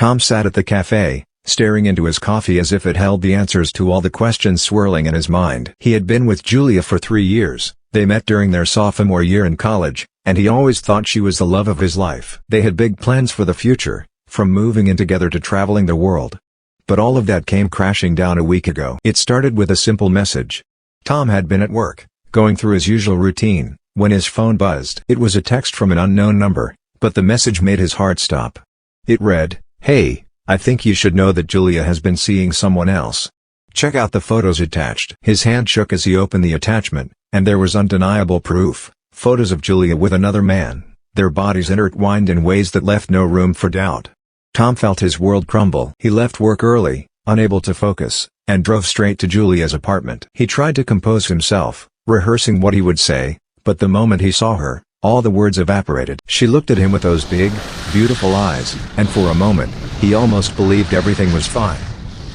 Tom sat at the cafe, staring into his coffee as if it held the answers to all the questions swirling in his mind. He had been with Julia for 3 years. They met during their sophomore year in college, and he always thought she was the love of his life. They had big plans for the future, from moving in together to traveling the world. But all of that came crashing down a week ago. It started with a simple message. Tom had been at work, going through his usual routine, when his phone buzzed. It was a text from an unknown number, but the message made his heart stop. It read, "Hey, I think you should know that Julia has been seeing someone else. Check out the photos attached." His hand shook as he opened the attachment, and there was undeniable proof. Photos of Julia with another man, their bodies intertwined in ways that left no room for doubt. Tom felt his world crumble. He left work early, unable to focus, and drove straight to Julia's apartment. He tried to compose himself, rehearsing what he would say, but the moment he saw her, all the words evaporated. She looked at him with those big, beautiful eyes, and for a moment, he almost believed everything was fine.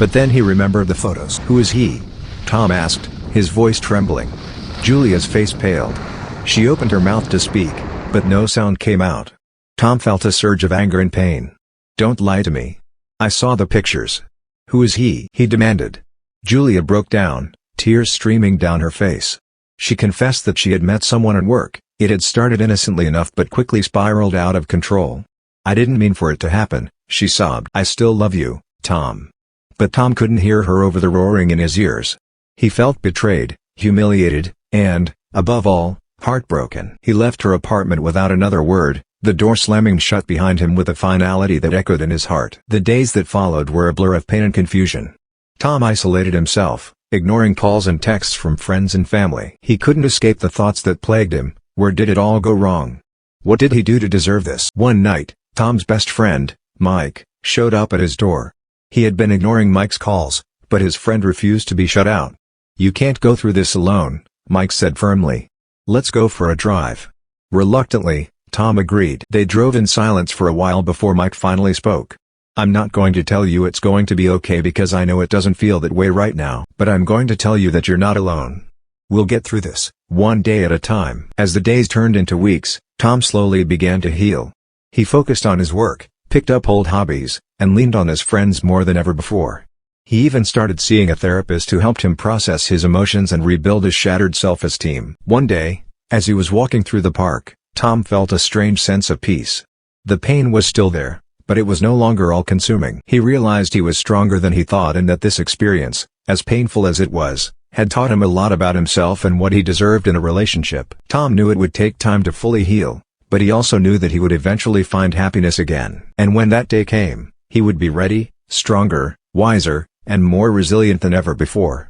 But then he remembered the photos. "Who is he?" Tom asked, his voice trembling. Julia's face paled. She opened her mouth to speak, but no sound came out. Tom felt a surge of anger and pain. "Don't lie to me. I saw the pictures. Who is he?" he demanded. Julia broke down, tears streaming down her face. She confessed that she had met someone at work. It had started innocently enough but quickly spiraled out of control. "I didn't mean for it to happen," she sobbed. "I still love you, Tom." But Tom couldn't hear her over the roaring in his ears. He felt betrayed, humiliated, and, above all, heartbroken. He left her apartment without another word, the door slamming shut behind him with a finality that echoed in his heart. The days that followed were a blur of pain and confusion. Tom isolated himself, ignoring calls and texts from friends and family. He couldn't escape the thoughts that plagued him. Where did it all go wrong? What did he do to deserve this? One night, Tom's best friend, Mike, showed up at his door. He had been ignoring Mike's calls, but his friend refused to be shut out. "You can't go through this alone," Mike said firmly. "Let's go for a drive." Reluctantly, Tom agreed. They drove in silence for a while before Mike finally spoke. "I'm not going to tell you it's going to be okay because I know it doesn't feel that way right now. But I'm going to tell you that you're not alone. We'll get through this, one day at a time." As the days turned into weeks, Tom slowly began to heal. He focused on his work, picked up old hobbies, and leaned on his friends more than ever before. He even started seeing a therapist who helped him process his emotions and rebuild his shattered self-esteem. One day, as he was walking through the park, Tom felt a strange sense of peace. The pain was still there, but it was no longer all-consuming. He realized he was stronger than he thought and that this experience, as painful as it was, had taught him a lot about himself and what he deserved in a relationship. Tom knew it would take time to fully heal, but he also knew that he would eventually find happiness again. And when that day came, he would be ready, stronger, wiser, and more resilient than ever before.